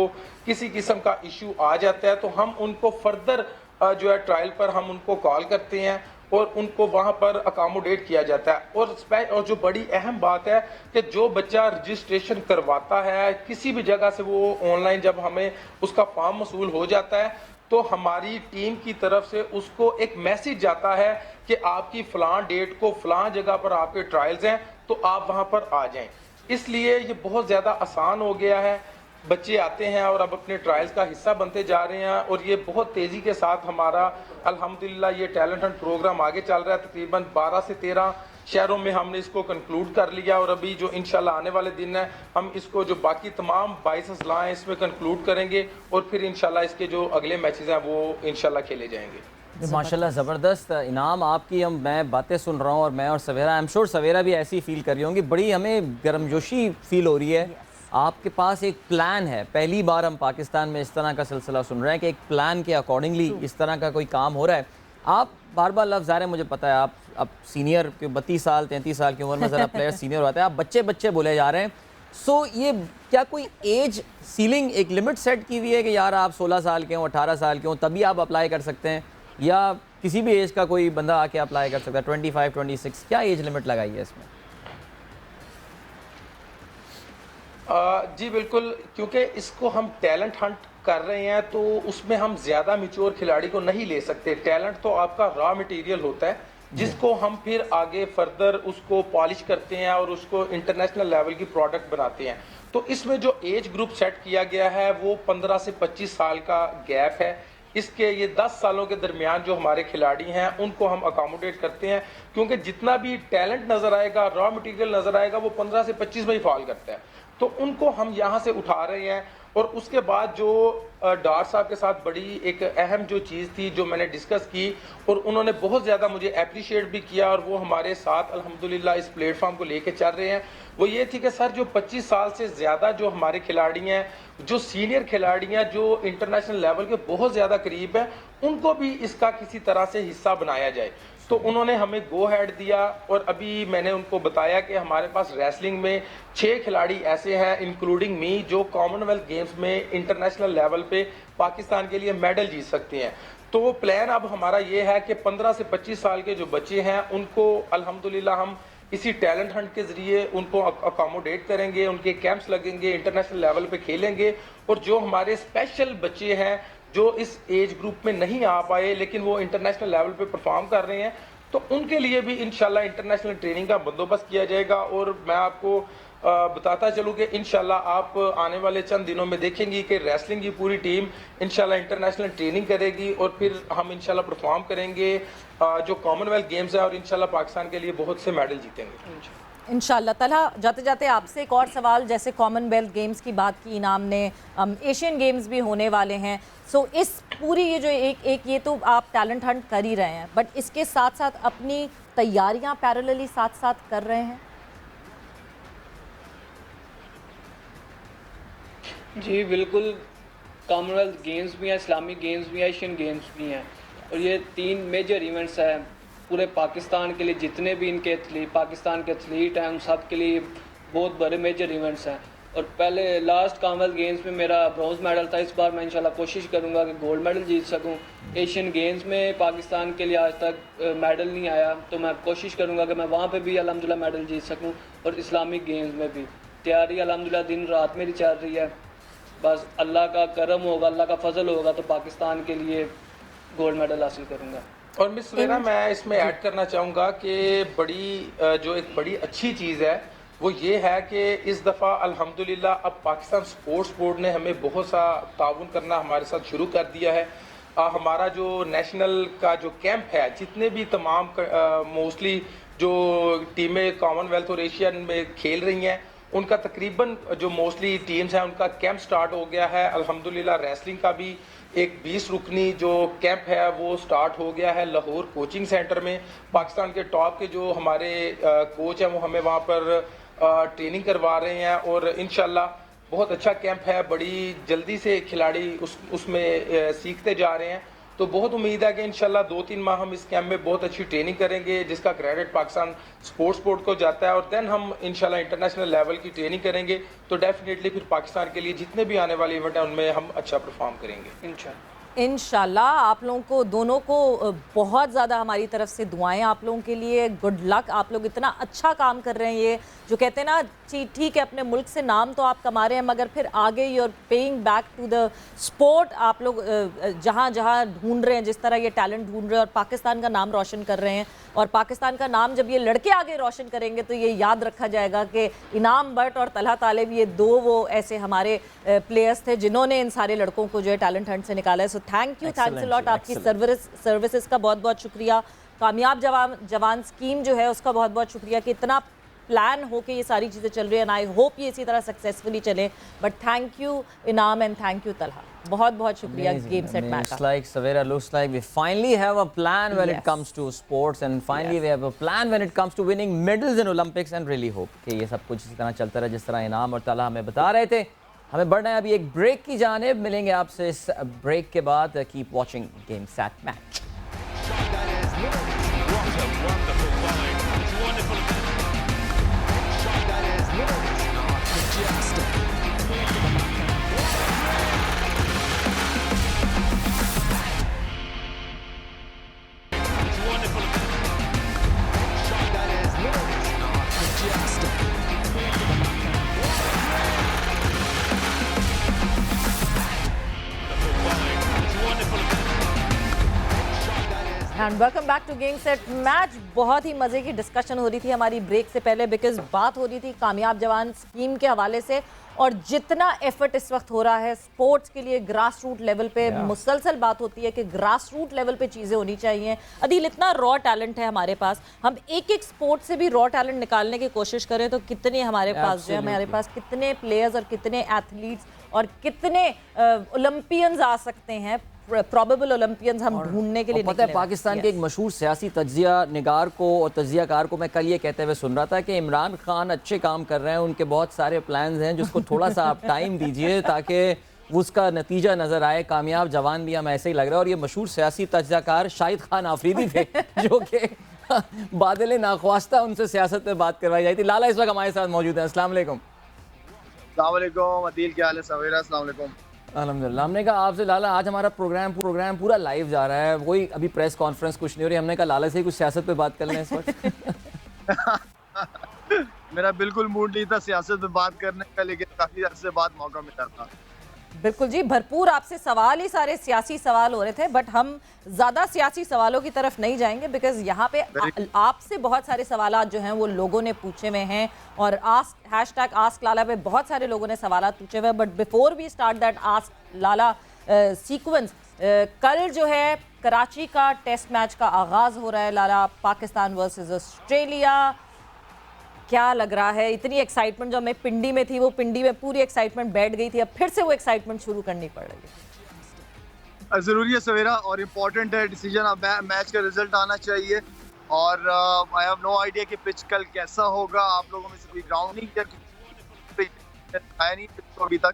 किसी किस्म का इशू आ जाता है तो हम उनको फर्दर जो है ट्रायल पर हम उनको कॉल करते हैं और उनको वहां पर अकोमोडेट किया जाता है। और जो बड़ी अहम बात है कि जो बच्चा रजिस्ट्रेशन करवाता है किसी भी जगह से, वो ऑनलाइन जब हमें उसका फॉर्म मसूल हो जाता है तो हमारी टीम की तरफ से उसको एक मैसेज जाता है कि आपकी फलां डेट को फलां जगह पर आपके ट्रायल्स हैं, तो आप वहां पर आ जाएं। इसलिए ये बहुत ज़्यादा आसान हो गया है। बच्चे आते हैं और अब अपने ट्रायल्स का हिस्सा बनते जा रहे हैं और ये बहुत तेज़ी के साथ हमारा अल्हम्दुलिल्लाह ये टैलेंट हंट प्रोग्राम आगे चल रहा है। तकरीबन 12 से 13 शहरों में हमने इसको कंक्लूड कर लिया और अभी जो इंशाल्लाह आने वाले दिन है हम इसको जो बाकी तमाम 22 अजला हैं इसमें कंक्लूड करेंगे और फिर इंशाल्लाह इसके जो अगले मैचेस हैं वो इंशाल्लाह खेले जाएंगे। माशाल्लाह ज़बरदस्त इनाम आपकी। मैं बातें सुन रहा हूँ और मैं और सवेरा, आई एम श्योर सवेरा भी ऐसी फील कर रही होंगी, बड़ी हमें गर्मजोशी फील हो रही है आपके पास एक प्लान है, पहली बार हम पाकिस्तान में इस तरह का सिलसिला सुन रहे हैं कि एक प्लान के अकॉर्डिंगली इस तरह का कोई काम हो रहा है। आप बार बार लफ्ज़ आ रहे हैं, मुझे पता है आप अब सीनियर 32 साल 33 साल की उम्र में ज़रा प्लेयर सीनियर होते हैं, आप बच्चे बच्चे बोले जा रहे हैं। सो ये क्या कोई एज सीलिंग, एक लिमिट सेट की हुई है कि यार आप 16 साल के हों 18 साल के हों तभी आप अप्लाई कर सकते हैं, या किसी भी एज का कोई बंदा आके अप्लाई कर सकता है? 25 26 क्या एज लिमिट लगाई है इसमें? जी बिल्कुल, क्योंकि इसको हम टैलेंट हंट कर रहे हैं तो उसमें हम ज़्यादा मैच्योर खिलाड़ी को नहीं ले सकते। टैलेंट तो आपका रॉ मटेरियल होता है जिसको हम फिर आगे फर्दर उसको पॉलिश करते हैं और उसको इंटरनेशनल लेवल की प्रोडक्ट बनाते हैं। तो इसमें जो एज ग्रुप सेट किया गया है वो 15 से 25 साल का गैप है। इसके ये 10 सालों के दरमियान जो हमारे खिलाड़ी हैं उनको हम अकोमोडेट करते हैं, क्योंकि जितना भी टैलेंट नज़र आएगा, रॉ मटेरियल नज़र आएगा, वो 15 से 25 में ही फॉल करता है। तो उनको हम यहाँ से उठा रहे हैं। और उसके बाद जो डार साहब के साथ बड़ी एक अहम जो चीज़ थी जो मैंने डिस्कस की और उन्होंने बहुत ज़्यादा मुझे अप्रिशिएट भी किया और वो हमारे साथ अल्हम्दुलिल्लाह इस प्लेटफॉर्म को लेके चल रहे हैं, वो ये थी कि सर जो 25 साल से ज़्यादा जो हमारे खिलाड़ी हैं, जो सीनियर खिलाड़ी हैं, जो इंटरनेशनल लेवल के बहुत ज़्यादा करीब हैं, उनको भी इसका किसी तरह से हिस्सा बनाया जाए। तो उन्होंने हमें गो हेड दिया और अभी मैंने उनको बताया कि हमारे पास रेसलिंग में 6 खिलाड़ी ऐसे हैं इंक्लूडिंग मी जो कॉमनवेल्थ गेम्स में इंटरनेशनल लेवल पे पाकिस्तान के लिए मेडल जीत सकते हैं। तो प्लान अब हमारा ये है कि 15 से 25 साल के जो बच्चे हैं उनको अल्हम्दुलिल्लाह हम इसी टैलेंट हंट के ज़रिए उनको अकोमोडेट करेंगे, उनके कैंप्स लगेंगे, इंटरनेशनल लेवल पे खेलेंगे। और जो हमारे स्पेशल बच्चे हैं जो इस एज ग्रुप में नहीं आ पाए लेकिन वो इंटरनेशनल लेवल पे परफॉर्म कर रहे हैं, तो उनके लिए भी इंशाल्लाह इंटरनेशनल ट्रेनिंग का बंदोबस्त किया जाएगा। और मैं आपको बताता चलूँ कि इंशाल्लाह आप आने वाले चंद दिनों में देखेंगी कि रेसलिंग की पूरी टीम इंशाल्लाह इंटरनेशनल ट्रेनिंग करेगी और फिर हम इंशाल्लाह परफॉर्म करेंगे जो कॉमनवेल्थ गेम्स है और इंशाल्लाह पाकिस्तान के लिए बहुत से मेडल जीतेंगे इंशाल्लाह। तलहा, जाते जाते आपसे एक और सवाल, जैसे कॉमनवेल्थ गेम्स की बात की, इनाम ने एशियन गेम्स भी होने वाले हैं। सो इस पूरी ये जो एक ये तो आप टैलेंट हंट कर ही रहे हैं, बट इसके साथ साथ अपनी तैयारियां पैरेलली साथ साथ कर रहे हैं? जी बिल्कुल, कॉमनवेल्थ गेम्स भी हैं, इस्लामिक गेम्स भी हैं, एशियन गेम्स भी हैं, और ये 3 मेजर इवेंट्स हैं पूरे पाकिस्तान के लिए। जितने भी इनके पाकिस्तान के एथलीट हैं उन सब के लिए बहुत बड़े मेजर इवेंट्स हैं। और पहले लास्ट कॉमनवेल्थ गेम्स में मेरा ब्रॉन्ज मेडल था, इस बार मैं इंशाल्लाह कोशिश करूंगा कि गोल्ड मेडल जीत सकूं। एशियन गेम्स में पाकिस्तान के लिए आज तक मेडल नहीं आया, तो मैं कोशिश करूंगा कि मैं वहाँ पे भी अल्हम्दुलिल्लाह मेडल जीत सकूं। और इस्लामिक गेम्स में भी तैयारी अल्हम्दुलिल्लाह दिन रात मेरी चल रही है। बस अल्लाह का करम होगा, अल्लाह का फजल होगा तो पाकिस्तान के लिए गोल्ड मेडल हासिल करूँगा। और मिस सवेरा, मैं इसमें ऐड करना चाहूँगा कि जो एक बड़ी अच्छी चीज़ है वो ये है कि इस दफ़ा अल्हम्दुलिल्लाह अब पाकिस्तान स्पोर्ट्स बोर्ड ने हमें बहुत सा ताउन करना हमारे साथ शुरू कर दिया है। हमारा जो नेशनल का जो कैंप है, जितने भी तमाम मोस्टली जो टीमें कॉमनवेल्थ और एशियन में खेल रही हैं, उनका तकरीबन जो मोस्टली टीम्स हैं उनका कैंप स्टार्ट हो गया है। अल्हम्दुलिल्लाह रेसलिंग का भी एक 20 रुकनी जो कैंप है वो स्टार्ट हो गया है लाहौर कोचिंग सेंटर में। पाकिस्तान के टॉप के जो हमारे कोच हैं वो हमें वहाँ पर ट्रेनिंग करवा रहे हैं और इंशाल्लाह बहुत अच्छा कैंप है। बड़ी जल्दी से खिलाड़ी उसमें सीखते जा रहे हैं। तो बहुत उम्मीद है कि इंशाल्लाह 2-3 माह हम इस कैंप में बहुत अच्छी ट्रेनिंग करेंगे जिसका क्रेडिट पाकिस्तान स्पोर्ट्स बोर्ड को जाता है। और देन हम इंशाल्लाह इंटरनेशनल लेवल की ट्रेनिंग करेंगे तो डेफिनेटली फिर पाकिस्तान के लिए जितने भी आने वाले इवेंट हैं उनमें हम अच्छा परफॉर्म करेंगे इंशाल्लाह। आप लोगों को दोनों को बहुत ज़्यादा हमारी तरफ से दुआएं आप लोगों के लिए। गुड लक, आप लोग इतना अच्छा काम कर रहे हैं। ये जो कहते हैं ना, ठीक है अपने मुल्क से नाम तो आप कमा रहे हैं मगर फिर आगे you are paying back to the sport. आप लोग जहाँ जहाँ ढूंढ रहे हैं, जिस तरह ये टैलेंट ढूंढ रहे हैं और पाकिस्तान का नाम रोशन कर रहे हैं, और पाकिस्तान का नाम जब ये लड़के आगे रोशन करेंगे तो ये याद रखा जाएगा कि इनाम बट और तलहा तालिब ये 2 वो ऐसे हमारे प्लेयर्स थे जिन्होंने इन सारे लड़कों को जो है टैलेंट हंट से निकाला है। So thank you, thanks a lot. आपकी सर्विसेज का बहुत बहुत शुक्रिया। कामयाब जवान स्कीम जो है उसका बहुत बहुत शुक्रिया कि इतना प्लान होके ये सारी चीज़ें चल रही है, एंड आई होप ये इसी तरह सक्सेसफुली चले। बट थैंक यू इनाम एंड थैंक यू तलहा, बहुत बहुत शुक्रिया game set match. It's like Savera, looks like we finally have a plan when it comes to sports, and finally we have a plan when it comes to winning medals in Olympics, and really hope कि ये सब कुछ इसी तरह चलता रहे जिस तरह इनाम और तलहा हमें बता रहे थे। हमें बढ़ना है अभी एक ब्रेक की जानिब, मिलेंगे आपसे इस ब्रेक के बाद। Keep watching game set match. And welcome back to game set match. बहुत ही मज़े की डिस्कशन हो रही थी हमारी ब्रेक से पहले, बिकॉज बात हो रही थी कामयाब जवान स्कीम के हवाले से, और जितना एफर्ट इस वक्त हो रहा है स्पोर्ट्स के लिए ग्रास रूट लेवल पे, मुसलसल बात होती है कि ग्रास रूट लेवल पे चीज़ें होनी चाहिए। अदील, इतना रॉ टैलेंट है हमारे पास, हम एक एक स्पोर्ट से भी रॉ टैलेंट निकालने की कोशिश करें तो कितने हमारे पास जो है, हमारे पास कितने प्लेयर्स और कितने एथलीट्स और कितने ओलंपियंस आ सकते हैं, प्रोबेबल ओलंपियंस हम ढूंढने के लिए पता है पाकिस्तान के एक मशहूर सियासी तज्जिया निगार को और तज्जियाकार को मैं कल ये कहते हुए सुन रहा था कि इमरान खान अच्छे काम कर रहे हैं, उनके बहुत सारे प्लान्स हैं, जिसको थोड़ा सा आप टाइम दीजिए ताकि उसका नतीजा नज़र आए। कामयाब जवान भी हमें ऐसे ही लग रहा है। और ये मशहूर सियासी तज्जियाकार शाहिद खान आफरीदी थे जो कि बादल नाख्वास्ता उनसे सियासत में बात करवाई जाती थी। लाला इस वक्त हमारे साथ मौजूद है। अस्सलाम वालेकुम। अस्सलाम वालेकुम अदील, क्या हाल है? सवेरा, अस्सलाम वालेकुम। अल्हम्दुलिल्लाह। हमने कहा आपसे लाला, आज हमारा प्रोग्राम पूरा लाइव जा रहा है, कोई अभी प्रेस कॉन्फ्रेंस कुछ नहीं हो रही, हमने कहा लाला से कुछ सियासत पे बात कर लें इस वक्त। मेरा बिल्कुल मूड नहीं था सियासत पे बात करने का, लेकिन काफी अरसे बाद मौका मिला था। बिल्कुल जी, भरपूर आपसे सवाल ही सारे सियासी सवाल हो रहे थे, बट हम ज़्यादा सियासी सवालों की तरफ नहीं जाएंगे, बिकॉज यहाँ पे आपसे बहुत सारे सवाल जो हैं वो लोगों ने पूछे हुए हैं, और #आस्क लाला पे बहुत सारे लोगों ने सवाल पूछे हुए हैं। But before we start that ask Lala sequence, कल जो है कराची का टेस्ट मैच का आगाज़ हो रहा है लाला, पाकिस्तान वर्सेस ऑस्ट्रेलिया। क्या लग रहा है? इतनी एक्साइटमेंट जो हमें पिंडी में थी, वो पिंडी में पूरी एक्साइटमेंट बैठ गई थी, अब फिर से वो एक्साइटमेंट शुरू करनी पड़ रही है। जरूरी है सवेरा, और इम्पोर्टेंट है डिसीजन। अब मैच का रिजल्ट आना चाहिए, और आई हैव नो आइडिया कि पिच कल कैसा होगा। आप लोगों में से कोई ग्राउंडिंग आया नहीं अभी तक,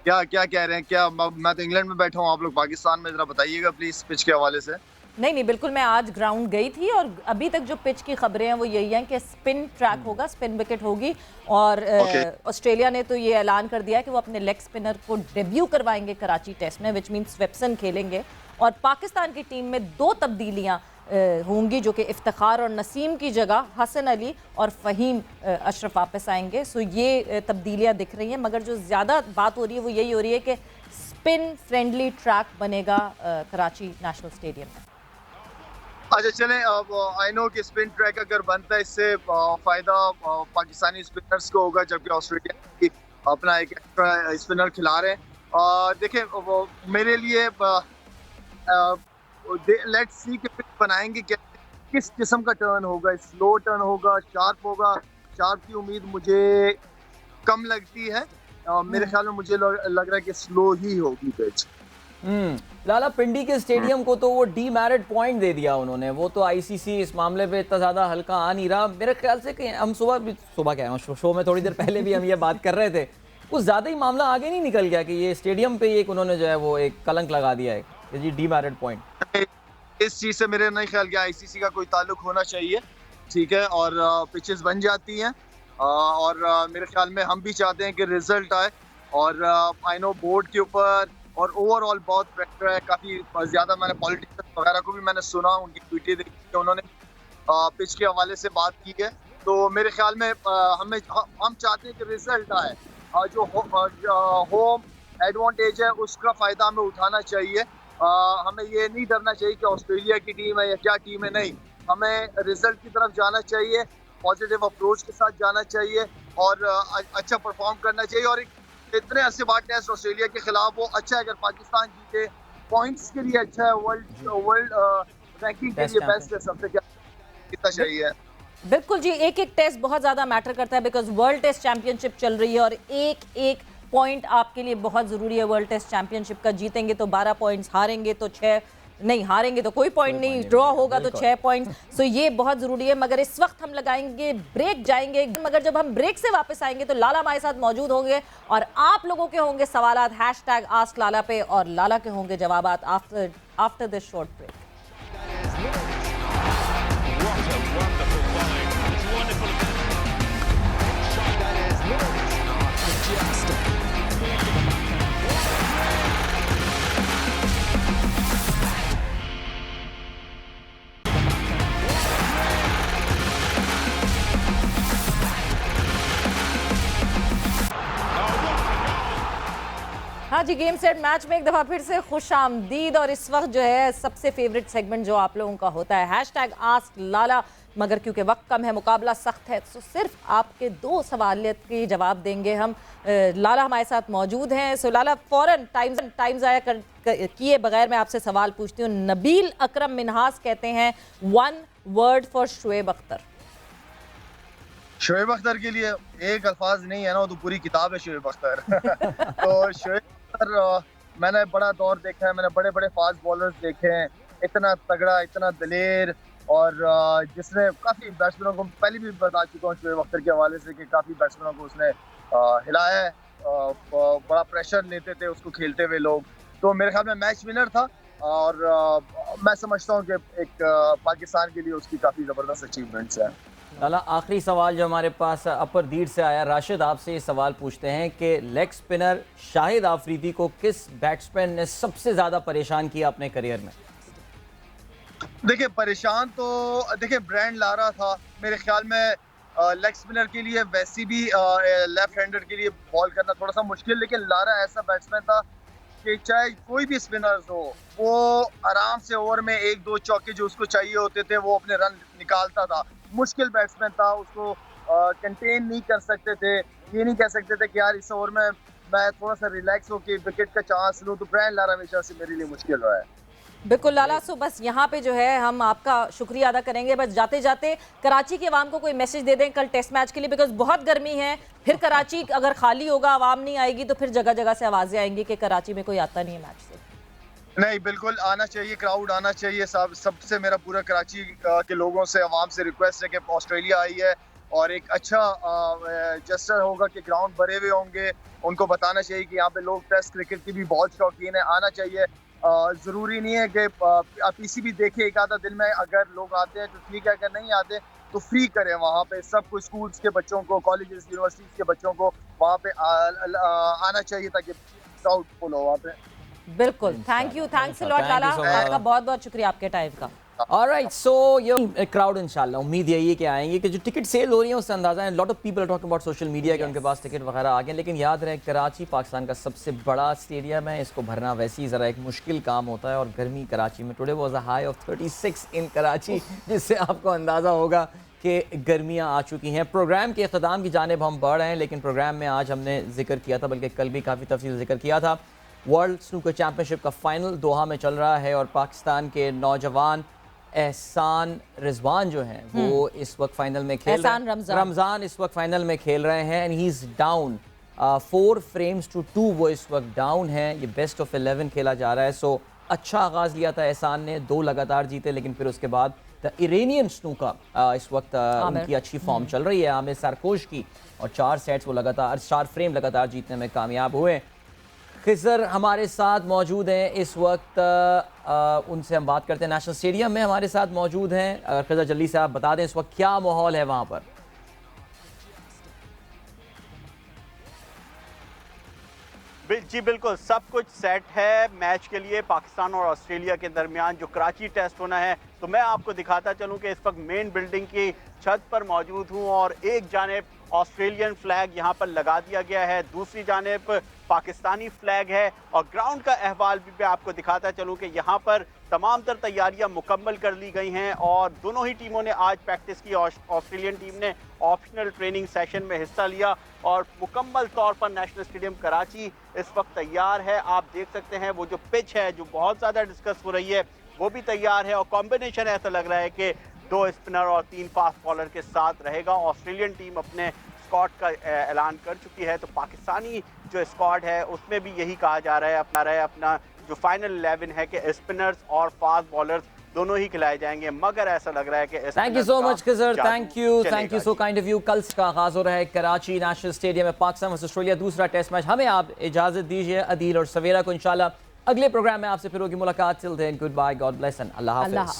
क्या क्या कह रहे हैं? क्या मैं तो इंग्लैंड में बैठा हूँ, आप लोग पाकिस्तान में, जरा बताइएगा प्लीज पिच के हवाले से। नहीं, बिल्कुल, मैं आज ग्राउंड गई थी और अभी तक जो पिच की खबरें हैं वो यही हैं कि स्पिन ट्रैक होगा, स्पिन विकेट होगी, और ऑस्ट्रेलिया ने तो ये ऐलान कर दिया है कि वो अपने लेग स्पिनर को डेब्यू करवाएंगे कराची टेस्ट में, विच मीन्स स्वेप्सन खेलेंगे। और पाकिस्तान की टीम में 2 तब्दीलियाँ होंगी, जो कि इफ्तिखार और नसीम की जगह हसन अली और फ़हीम अशरफ वापस आएंगे। सो ये तब्दीलियाँ दिख रही हैं, मगर जो ज़्यादा बात हो रही है वो यही हो रही है कि स्पिन फ्रेंडली ट्रैक बनेगा कराची नेशनल स्टेडियम में। अच्छा चलें, अब आई नो कि स्पिन ट्रैक अगर बनता है इससे फ़ायदा पाकिस्तानी स्पिनर्स को होगा, जबकि ऑस्ट्रेलिया की अपना एक एक्स्ट्रा स्पिनर खिला रहे हैं। देखें, मेरे लिए लेट्स सी कि पिच बनाएंगे किस किस्म का टर्न होगा, स्लो टर्न होगा, शार्प होगा। शार्प की उम्मीद मुझे कम लगती है। मेरे ख्याल में मुझे लग रहा है कि स्लो ही होगी पिच। लाला, पिंडी के स्टेडियम को तो वो डीमेरिट पॉइंट दे दिया उन्होंने, वो तो आईसीसी इस मामले पे इतना ज़्यादा हल्का आ नहीं रहा। मेरे ख्याल से कि हम सुबह कह रहा हूँ, शो में थोड़ी देर पहले भी हम ये बात कर रहे थे, कुछ ज़्यादा ही मामला आगे नहीं निकल गया कि ये स्टेडियम पे एक उन्होंने जो है वो एक कलंक लगा दिया है कि जी डीमेरिट पॉइंट। इस चीज़ से मेरे नहीं ख्याल कि आईसीसी का कोई ताल्लुक होना चाहिए, ठीक है, और पिचेस बन जाती हैं, और मेरे ख्याल में हम भी चाहते हैं कि रिजल्ट आए। और आई नो बोर्ड के ऊपर और ओवरऑल बहुत प्रेशर है, काफ़ी ज़्यादा। मैंने पॉलिटिशियन वगैरह को भी मैंने सुना, उनकी ट्वीटें देखी कि उन्होंने पिच के हवाले से बात की है। तो मेरे ख्याल में हम चाहते हैं कि रिजल्ट आए, जो होम एडवांटेज है उसका फ़ायदा हमें उठाना चाहिए। हमें ये नहीं डरना चाहिए कि ऑस्ट्रेलिया की टीम है या क्या टीम है, नहीं, हमें रिजल्ट की तरफ जाना चाहिए, पॉजिटिव अप्रोच के साथ जाना चाहिए, और अच्छा परफॉर्म करना चाहिए। और इतने अरसे बाद टेस्ट ऑस्ट्रेलिया के खिलाफ वो अच्छा है, अगर पाकिस्तान जीते पॉइंट्स के लिए अच्छा है, वर्ल्ड रैंकिंग के लिए बेस्ट है, सबसे क्या कितना चाहिए। बिल्कुल जी, एक एक टेस्ट बहुत ज़्यादा मैटर करता है बिकॉज वर्ल्ड टेस्ट चैंपियनशिप चल रही है और एक एक पॉइंट आपके लिए बहुत ज़रूरी है वर्ल्ड टेस्ट चैंपियनशिप का। जीतेंगे तो 12 पॉइंट्स, हारेंगे तो 6 नहीं, हारेंगे तो कोई पॉइंट नहीं, ड्रॉ होगा तो 6 पॉइंट्स। सो ये बहुत ज़रूरी है। मगर इस वक्त हम लगाएंगे ब्रेक, जाएंगे, मगर जब हम ब्रेक से वापस आएंगे तो लाला हमारे साथ मौजूद होंगे और आप लोगों के होंगे सवालात #AskLala पे और लाला के होंगे जवाबात आफ्टर दिस शॉर्ट ब्रेक। हाँ जी, गेम सेट मैच में एक दफ़ा फिर से खुश आमदीद। और इस वक्त जो है सबसे फेवरेट सेगमेंट जो आप लोगों का होता है #AskLala। मगर क्योंकि वक्त कम है, मुकाबला सख्त है, तो सिर्फ आपके 2 सवालियत के जवाब देंगे हम। लाला हमारे साथ मौजूद हैं। सो लाला, फ़ौरन टाइम ज़ाया किए बगैर मैं आपसे सवाल पूछती हूँ। नबील अकरम मिन्हास कहते हैं 1 वर्ड फॉर शुएब अख्तर। शोएब अख्तर के लिए एक अल्फाज नहीं है ना, वो तो पूरी किताब है शोएब अख्तर। तो शोएब अख्तर मैंने बड़ा दौर देखा है, मैंने बड़े बड़े फास्ट बॉलर्स देखे हैं, इतना तगड़ा, इतना दलेर, और जिसने काफ़ी बैट्समैनों को, पहले भी बता चुका हूँ शोएब अख्तर के हवाले से कि काफ़ी बैट्समैनों को उसने हिलाया है, बड़ा प्रेशर लेते थे उसको खेलते हुए लोग। तो मेरे ख्याल में मैच विनर था और मैं समझता हूँ कि एक पाकिस्तान के लिए उसकी काफ़ी ज़बरदस्त अचीवमेंट्स हैं। लाला, आखिरी सवाल जो हमारे पास अपर दीड से आया, राशिद आपसे ये सवाल पूछते हैं कि लेग स्पिनर शाहिद आफरीदी को किस बैट्समैन ने सबसे ज़्यादा परेशान किया अपने करियर में? देखिए, परेशान तो देखिए ब्रायन लारा था मेरे ख्याल में। लेग स्पिनर के लिए वैसे भी लेफ्ट हैंडर के लिए बॉल करना थोड़ा सा मुश्किल, लेकिन लारा ऐसा बैट्समैन था कि चाहे कोई भी स्पिनर्स हो, वो आराम से ओवर में 1-2 चौके जो उसको चाहिए होते थे वो अपने रन निकालता था। मुश्किल बैट्समैन था, उसको कंटेन नहीं कर सकते थे, ये नहीं कह सकते थे कि यार इस ओवर में मैं थोड़ा सा रिलैक्स होकर विकेट का चांस लूँ। तो ब्रायन लारा हमेशा से मेरे लिए मुश्किल रहा है। बिल्कुल लाला। सो बस यहाँ पे जो है हम आपका शुक्रिया अदा करेंगे। बस जाते जाते कराची की आवाम को कोई मैसेज दे दें कल टेस्ट मैच के लिए, बिकॉज बहुत गर्मी है। फिर कराची अगर खाली होगा, आवाम नहीं आएगी, तो फिर जगह जगह से आवाज़ें आएंगी कि कराची में कोई आता नहीं है मैच से। नहीं, बिल्कुल आना चाहिए, क्राउड आना चाहिए। सबसे मेरा पूरा कराची के लोगों से, आवाम से रिक्वेस्ट है कि ऑस्ट्रेलिया आई है और एक अच्छा जेस्चर होगा कि ग्राउंड भरे हुए होंगे। उनको बताना चाहिए कि यहाँ पे लोग टेस्ट क्रिकेट की भी बहुत शौकीन है, आना चाहिए। ज़रूरी नहीं है कि पीसीबी देखे एक आधा दिन में, अगर लोग आते हैं तो ठीक है, अगर नहीं आते तो फ्री करें वहाँ पे सबको, स्कूल्स के बच्चों को, कॉलेजेस यूनिवर्सिटीज़ के बच्चों को वहाँ पे आना चाहिए ताकि क्राउड फुल हो वहाँ पे। बिल्कुल, थैंक्स अ लॉट लाला, आपका बहुत बहुत शुक्रिया आपके टाइम का। ऑलराइट, सो ये क्राउड इंशाल्लाह, उम्मीद यही है कि आएंगे, कि जो टिकट सेल हो रही है उससे अंदाजा है, lot of people are talking about social media कि उनके पास टिकट वगैरह आ गए। लेकिन याद रहे, कराची पाकिस्तान का सबसे बड़ा स्टेडियम है, इसको भरना वैसे ही ज़रा एक मुश्किल काम होता है। और गर्मी कराची में, today was a high of 36 इन कराची, जिससे आपको अंदाज़ा होगा कि गर्मियाँ आ चुकी हैं। प्रोग्राम के इख्तिताम की जानिब हम बढ़ रहे हैं, लेकिन प्रोग्राम में आज हमने जिक्र किया था, बल्कि कल भी काफ़ी तफसील जिक्र किया था, वर्ल्ड स्नूकर चैम्पियनशिप का फाइनल दोहा में चल रहा है और पाकिस्तान के नौजवान एहसान रिजवान जो हैं वो इस वक्त फाइनल में खेल रहे हैं। रमज़ान इस वक्त फाइनल में खेल रहे हैं and he is down 4 frames to 2, वो इस वक्त डाउन है। ये बेस्ट ऑफ 11 खेला जा रहा है। सो अच्छा आगाज़ लिया था एहसान ने, 2 लगातार जीते, लेकिन फिर उसके बाद द इरानियन स्नूकर इस वक्त उनकी अच्छी फॉर्म चल रही है, आमिर सरकोश की, और 4 सेट्स वो लगातार 4 फ्रेम लगातार जीतने में कामयाब हुए। खिज़र हमारे साथ मौजूद हैं इस वक्त, उनसे हम बात करते हैं। नेशनल स्टेडियम में हमारे साथ मौजूद हैं। खिज़र, जल्दी से आप बता दें इस वक्त क्या माहौल है वहाँ पर? जी बिल्कुल, सब कुछ सेट है मैच के लिए पाकिस्तान और ऑस्ट्रेलिया के दरमियान जो कराची टेस्ट होना है। तो मैं आपको दिखाता चलूं कि इस वक्त मेन बिल्डिंग की छत पर मौजूद हूं और एक जानिब ऑस्ट्रेलियन फ्लैग यहां पर लगा दिया गया है, दूसरी जानिब पाकिस्तानी फ्लैग है। और ग्राउंड का अहवाल भी मैं आपको दिखाता चलूं कि यहां पर तमाम तर तैयारियां मुकम्मल कर ली गई हैं और दोनों ही टीमों ने आज प्रैक्टिस की। ऑस्ट्रेलियन टीम ने ऑप्शनल ट्रेनिंग सेशन में हिस्सा लिया और मुकम्मल तौर पर नेशनल स्टेडियम कराची इस वक्त तैयार है। आप देख सकते हैं वो जो पिच है जो बहुत ज़्यादा डिस्कस हो रही है वो भी तैयार है और कॉम्बिनेशन ऐसा लग रहा है कि 2 स्पिनर और 3 फास्ट बॉलर के साथ रहेगा। ऑस्ट्रेलियन टीम अपने स्क्वाड का ऐलान कर चुकी है, तो पाकिस्तानी जो स्क्वाड है उसमें भी यही कहा जा रहा है अपना जो फाइनल 11 है कि स्पिनर्स और फास्ट बॉलर्स दोनों ही खिलाए जाएंगे, मगर ऐसा लग रहा है कि thank you so much Khizar, thank you so kind of you. कल का आगाज हो रहा है कराची नेशनल स्टेडियम में पाकिस्तान वर्सेस ऑस्ट्रेलिया, दूसरा टेस्ट मैच। हमें आप इजाजत दीजिए, अदील और सवेरा को इंशाल्लाह अगले प्रोग्राम में आपसे फिर होगी मुलाकात। Till then goodbye, God bless and Allah Hafiz.